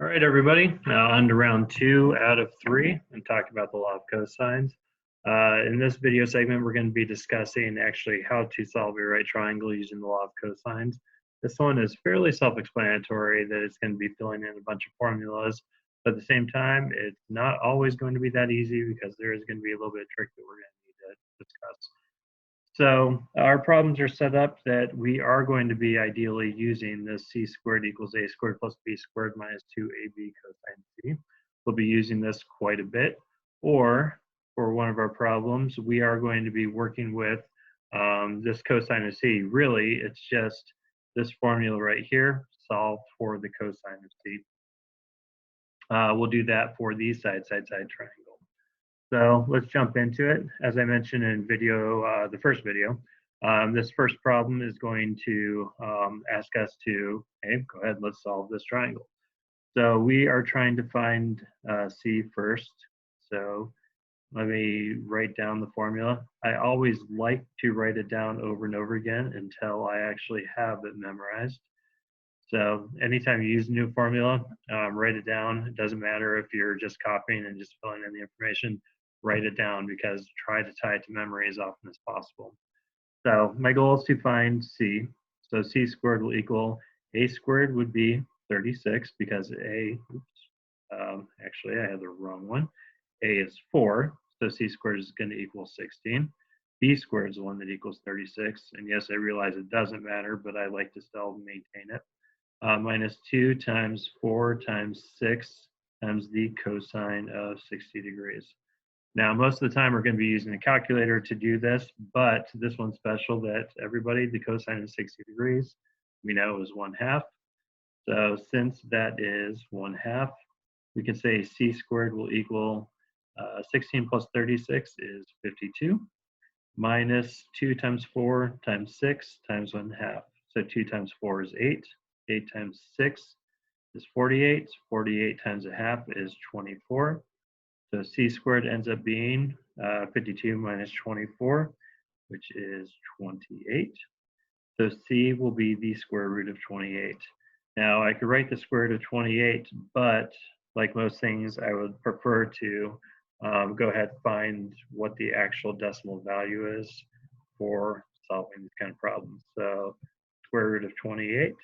All right, everybody. On to round 2 out of 3 and talk about the law of cosines. In this video segment, we're going to be discussing actually how to solve a right triangle using the law of cosines. This one is fairly self-explanatory that it's going to be filling in a bunch of formulas, but at the same time, it's not always going to be that easy because there is going to be a little bit of trick that we're going to need to discuss. So our problems are set up that we are going to be ideally using this c squared equals a squared plus b squared minus 2ab cosine c. We'll be using this quite a bit. Or for one of our problems, we are going to be working with this cosine of c. Really, it's just this formula right here, solved for the cosine of c. We'll do that for the side-side triangle. So let's jump into it. As I mentioned in the first video, this first problem is going to ask us to, hey, go ahead, let's solve this triangle. So we are trying to find C first. So let me write down the formula. I always like to write it down over and over again until I actually have it memorized. So anytime you use a new formula, write it down. It doesn't matter if you're just copying and just filling in the information. Write it down because try to tie it to memory as often as possible. So my goal is to find C. So C squared will equal A squared would be 36 because actually I have the wrong one. A is 4, so C squared is going to equal 16. B squared is the one that equals 36. And yes, I realize it doesn't matter, but I like to still maintain it. Minus 2 times 4 times 6 times the cosine of 60 degrees. Now, most of the time we're going to be using a calculator to do this, but this one's special that everybody, the cosine of 60 degrees, we know is 1/2. So since that is 1/2, we can say C squared will equal 16 plus 36 is 52, minus 2 times 4 times 6 times 1/2. So 2 times 4 is 8. 8 times 6 is 48. 48 times 1/2 is 24. So C squared ends up being 52 minus 24, which is 28. So C will be the square root of 28. Now I could write the square root of 28, but like most things, I would prefer to go ahead and find what the actual decimal value is for solving these kind of problems. So square root of 28,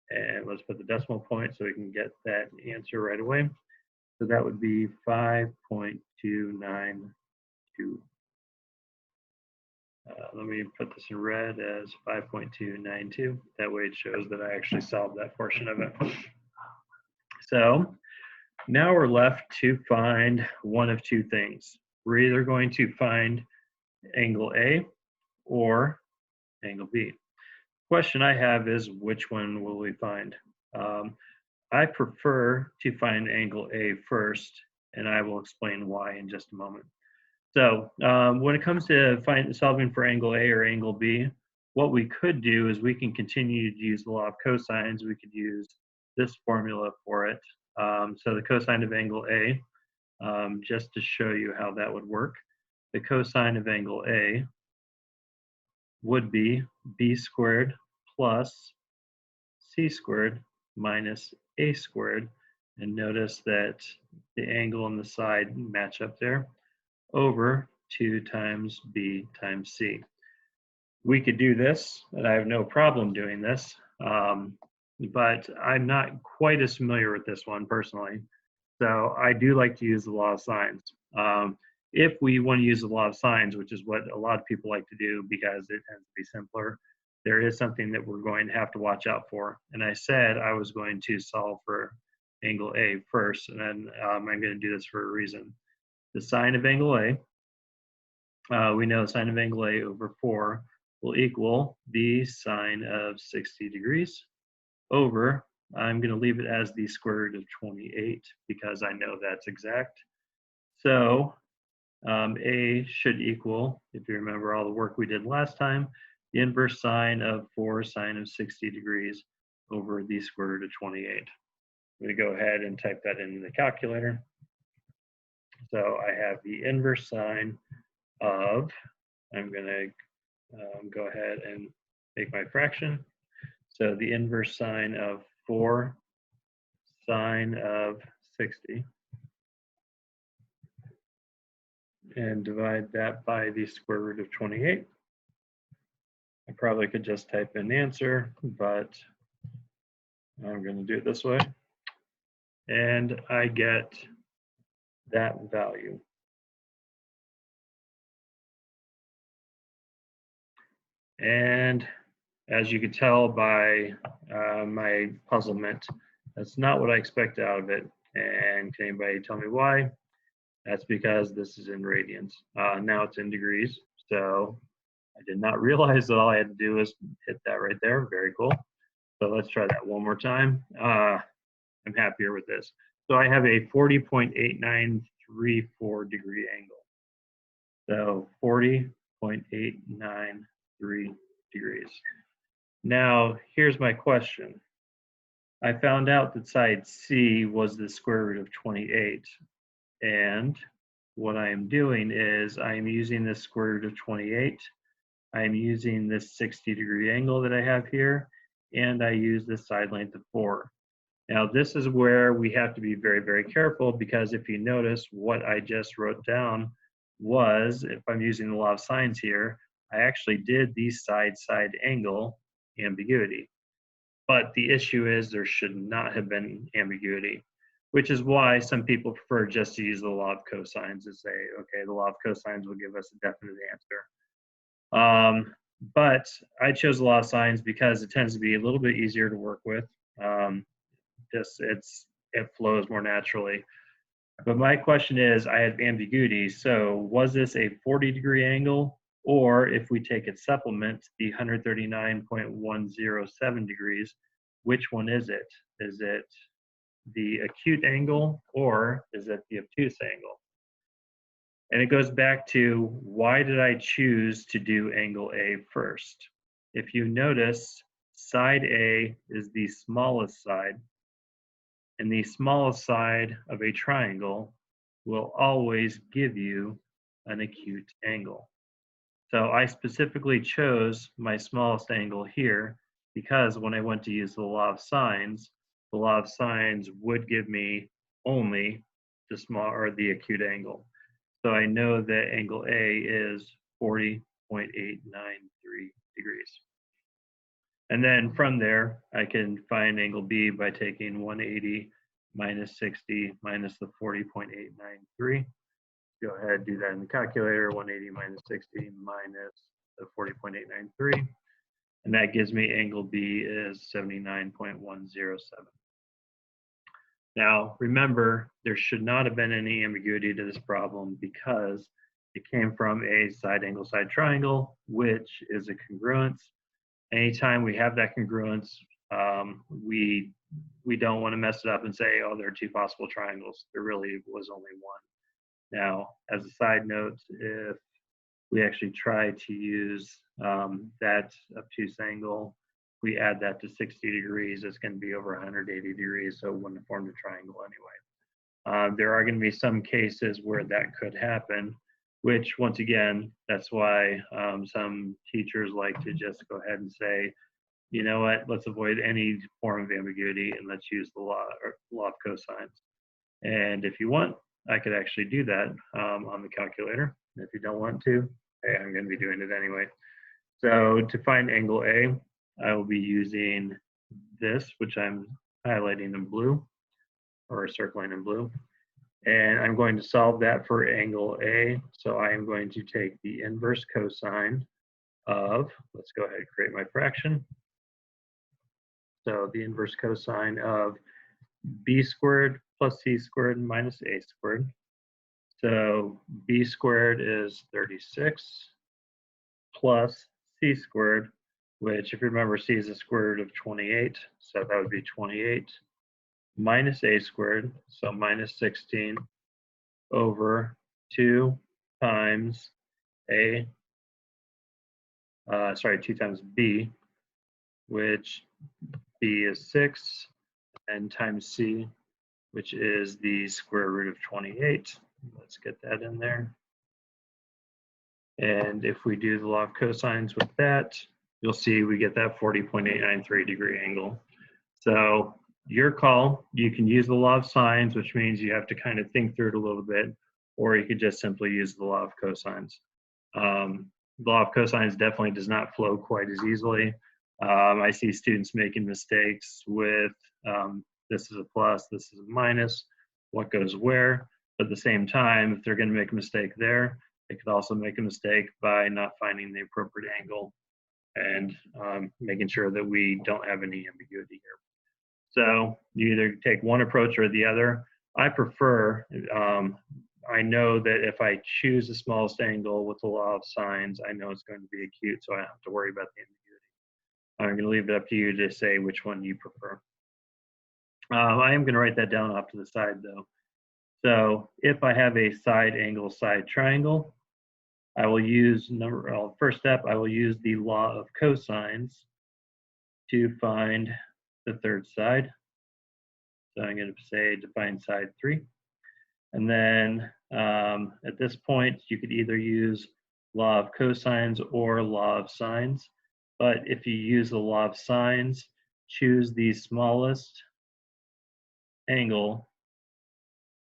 and let's put the decimal point so we can get that answer right away. So that would be 5.292. Let me put this in red as 5.292. That way it shows that I actually solved that portion of it. So now we're left to find one of two things. We're either going to find angle A or angle B. The question I have is which one will we find? I prefer to find angle A first, and I will explain why in just a moment. So when it comes to solving for angle A or angle B, what we could do is we can continue to use the law of cosines. We could use this formula for it. So the cosine of angle A, just to show you how that would work, the cosine of angle A would be B squared plus C squared minus A squared, and notice that the angle on the side match up there, over 2 times B times C. We could do this, and I have no problem doing this, but I'm not quite as familiar with this one personally. So I do like to use the law of sines. If we want to use the law of sines, which is what a lot of people like to do because it tends to be simpler, there is something that we're going to have to watch out for. And I said I was going to solve for angle A first, and then I'm going to do this for a reason. The sine of angle A, we know the sine of angle A over 4 will equal the sine of 60 degrees over, I'm going to leave it as the square root of 28 because I know that's exact. So A should equal, if you remember all the work we did last time, the inverse sine of 4 sine of 60 degrees over the square root of 28. I'm going to go ahead and type that into the calculator. So I have the inverse sine of, I'm going to go ahead and make my fraction. So the inverse sine of 4 sine of 60 and divide that by the square root of 28. I probably could just type in the answer, but I'm going to do it this way. And I get that value. And as you could tell by my puzzlement, that's not what I expected out of it. And can anybody tell me why? That's because this is in radians. Now it's in degrees. So I did not realize that all I had to do was hit that right there. Very cool. So let's try that one more time. I'm happier with this. So I have a 40.8934 degree angle. So 40.893 degrees. Now, here's my question. I found out that side C was the square root of 28. And what I am doing is I am using this square root of 28. I am using this 60-degree angle that I have here, and I use this side length of 4. Now, this is where we have to be very, very careful, because if you notice what I just wrote down was, if I'm using the law of sines here, I actually did the side-side angle ambiguity. But the issue is there should not have been ambiguity, which is why some people prefer just to use the law of cosines and say, okay, the law of cosines will give us a definite answer. But I chose the law of sines because it tends to be a little bit easier to work with. It flows more naturally. But my question is, I had ambiguity. So was this a 40-degree angle? Or if we take its supplement, the 139.107 degrees, which one is it? Is it the acute angle, or is it the obtuse angle? And it goes back to, why did I choose to do angle A first? If you notice, side A is the smallest side, and the smallest side of a triangle will always give you an acute angle. So I specifically chose my smallest angle here because when I went to use the law of sines would give me only the small or the acute angle. So I know that angle A is 40.893 degrees. And then from there, I can find angle B by taking 180 minus 60 minus the 40.893. Go ahead, do that in the calculator. 180 minus 60 minus the 40.893. And that gives me angle B is 79.107. Now, remember, there should not have been any ambiguity to this problem because it came from a side angle side triangle, which is a congruence. Anytime we have that congruence, we don't want to mess it up and say, oh, there are two possible triangles. There really was only one. Now, as a side note, if we actually try to use that obtuse angle, we add that to 60 degrees, it's going to be over 180 degrees, so it wouldn't have formed a triangle anyway. There are going to be some cases where that could happen, which once again, that's why some teachers like to just go ahead and say, you know what, let's avoid any form of ambiguity and let's use the law of cosines. And if you want, I could actually do that on the calculator. If you don't want to, hey, I'm going to be doing it anyway. So to find angle A, I will be using this, which I'm highlighting in blue or circling in blue. And I'm going to solve that for angle A. So I am going to take the inverse cosine of, let's go ahead and create my fraction. So the inverse cosine of b squared plus c squared minus a squared. So b squared is 36 plus c squared, which if you remember, c is the square root of 28. So that would be 28 minus a squared, so minus 16 over 2 times a, 2 times b, which b is 6, and times c, which is the square root of 28. Let's get that in there. And if we do the law of cosines with that, you'll see we get that 40.893 degree angle. So your call. You can use the law of sines, which means you have to kind of think through it a little bit, or you could just simply use the law of cosines. The law of cosines definitely does not flow quite as easily. I see students making mistakes with this is a plus, this is a minus, what goes where. But at the same time, if they're going to make a mistake there, they could also make a mistake by not finding the appropriate angle and making sure that we don't have any ambiguity here. So you either take one approach or the other. I prefer, I know that if I choose the smallest angle with the law of sines, I know it's going to be acute, so I don't have to worry about the ambiguity. I'm going to leave it up to you to say which one you prefer. I am going to write that down off to the side though. So if I have a side angle side triangle, I will use first step, I will use the law of cosines to find the third side. So I'm going to say define side 3. And then at this point, you could either use law of cosines or law of sines. But if you use the law of sines, choose the smallest angle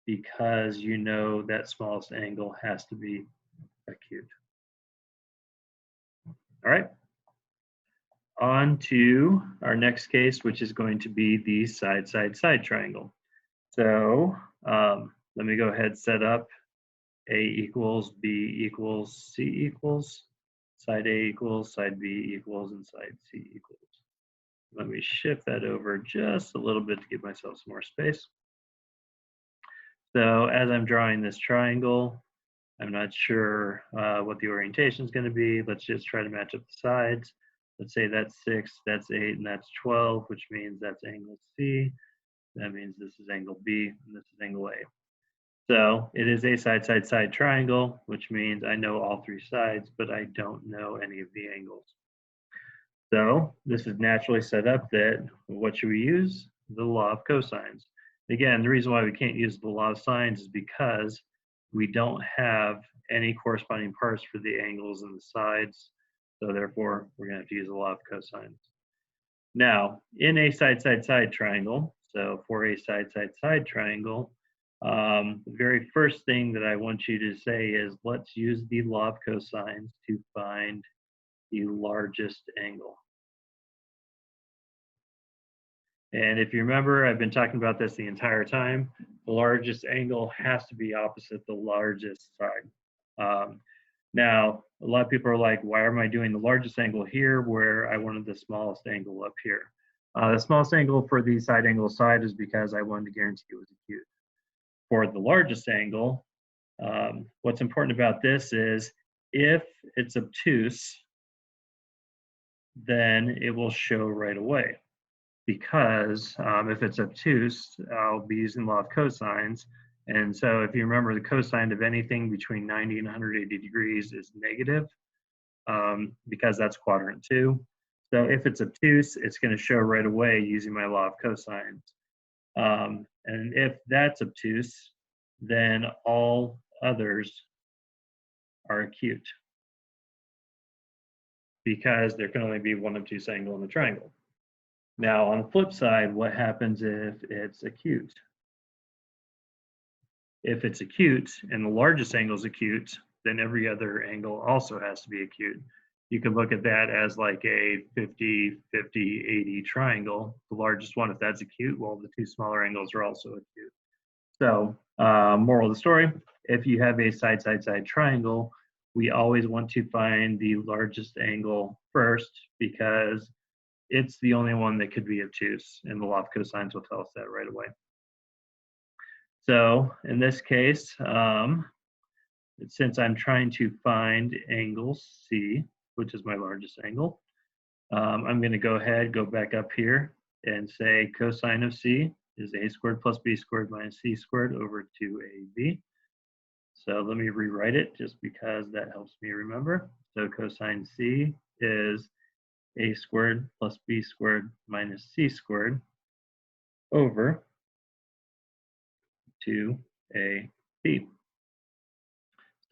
because you know that smallest angle has to be acute. All right. On to our next case, which is going to be the side triangle. So let me go ahead and set up A equals, B equals, C equals, side A equals, side B equals, and side C equals. Let me shift that over just a little bit to give myself some more space. So as I'm drawing this triangle, I'm not sure what the orientation is going to be. Let's just try to match up the sides. Let's say that's 6, that's 8, and that's 12, which means that's angle C. That means this is angle B, and this is angle A. So it is a side triangle, which means I know all 3 sides, but I don't know any of the angles. So this is naturally set up that what should we use? The law of cosines. Again, the reason why we can't use the law of sines is because we don't have any corresponding parts for the angles and the sides. So therefore, we're going to have to use the law of cosines. Now, in a side triangle, so for a side triangle, the very first thing that I want you to say is let's use the law of cosines to find the largest angle. And if you remember, I've been talking about this the entire time. The largest angle has to be opposite the largest side. Now, a lot of people are like, why am I doing the largest angle here where I wanted the smallest angle up here? The smallest angle for the side angle side is because I wanted to guarantee it was acute. For the largest angle, what's important about this is if it's obtuse, then it will show right away. Because if it's obtuse, I'll be using law of cosines. And so if you remember, the cosine of anything between 90 and 180 degrees is negative because that's quadrant 2. So if it's obtuse, it's going to show right away using my law of cosines. And if that's obtuse, then all others are acute because there can only be one obtuse angle in the triangle. Now, on the flip side, what happens if it's acute? If it's acute and the largest angle is acute, then every other angle also has to be acute. You can look at that as like a 50, 50, 80 triangle. The largest one, if that's acute, well, the 2 smaller angles are also acute. So, moral of the story, if you have a side triangle, we always want to find the largest angle first because it's the only one that could be obtuse, and the law of cosines will tell us that right away. So in this case, since I'm trying to find angle C, which is my largest angle, I'm going to go ahead, go back up here, and say cosine of C is a squared plus b squared minus c squared over 2ab. So let me rewrite it just because that helps me remember. So cosine C is a squared plus b squared minus c squared over 2ab.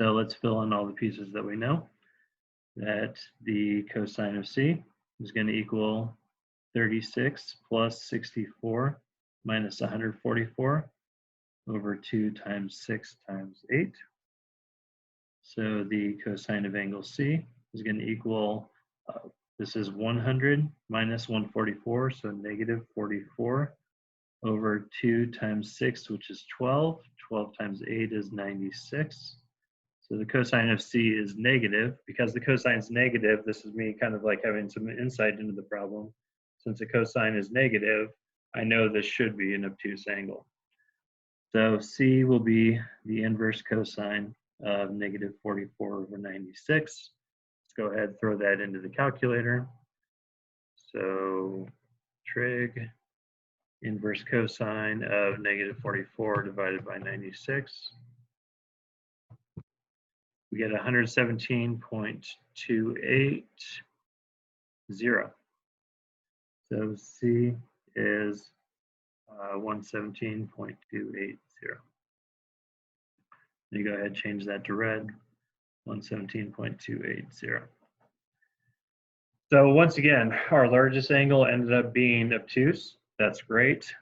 So let's fill in all the pieces that we know. That the cosine of C is going to equal 36 plus 64 minus 144 over 2 times 6 times 8. So the cosine of angle C is going to equal, this is 100 minus 144, so negative 44 over 2 times 6, which is 12. 12 times 8 is 96. So the cosine of C is negative. Because the cosine is negative, this is me kind of like having some insight into the problem. Since the cosine is negative, I know this should be an obtuse angle. So C will be the inverse cosine of negative 44 over 96. Let's go ahead and throw that into the calculator. So trig inverse cosine of negative 44 divided by 96. We get 117.280. So C is 117.280. You go ahead and change that to red, 117.280. So once again, our largest angle ended up being obtuse. That's great.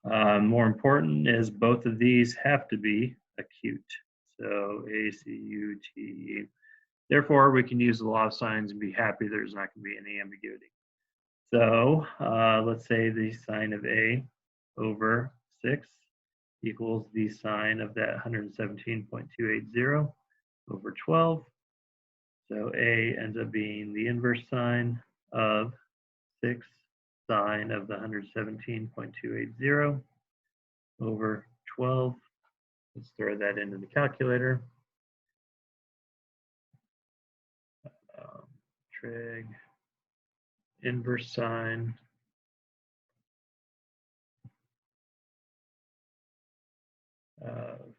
More important is both of these have to be acute. So ACUTE. Therefore, we can use the law of sines and be happy there's not going to be any ambiguity. So let's say the sine of A over 6 equals the sine of that 117.280 over 12. So A ends up being the inverse sine of 6 sine of the 117.280 over 12. Let's throw that into the calculator. Trig inverse sine of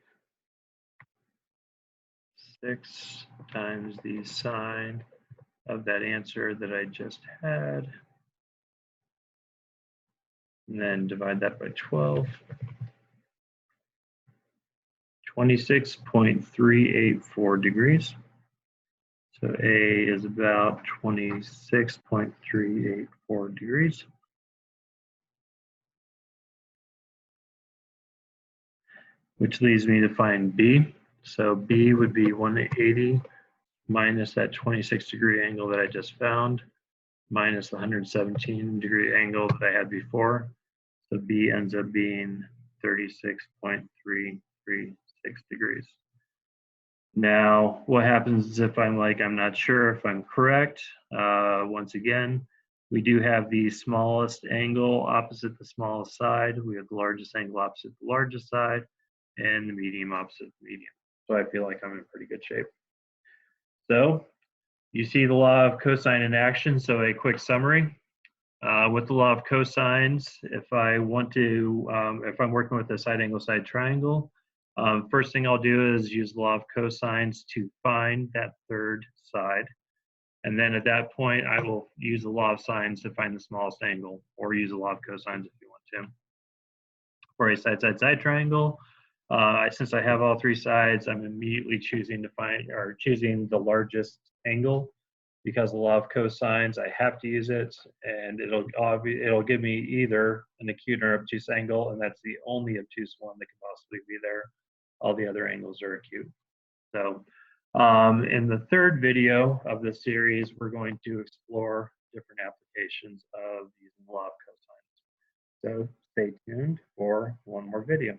6 times the sine of that answer that I just had. And then divide that by 12. 26.384 degrees. So A is about 26.384 degrees. Which leads me to find B. So B would be 180 minus that 26-degree angle that I just found, minus the 117-degree angle that I had before. So B ends up being 36.336 degrees. Now, what happens if I'm not sure if I'm correct? Once again, we do have the smallest angle opposite the smallest side. We have the largest angle opposite the largest side, and the medium opposite the medium. So I feel like I'm in pretty good shape. So you see the law of cosine in action. So a quick summary. With the law of cosines, if I want to, if I'm working with a side angle side triangle, first thing I'll do is use the law of cosines to find that third side. And then at that point, I will use the law of sines to find the smallest angle, or use the law of cosines if you want to. For a side-side-side triangle, since I have all three sides, I'm immediately choosing the largest angle. Because the law of cosines, I have to use it, and it'll give me either an acute or obtuse angle, and that's the only obtuse one that could possibly be there. All the other angles are acute. So in the third video of this series, we're going to explore different applications of using the law of cosines. So stay tuned for one more video.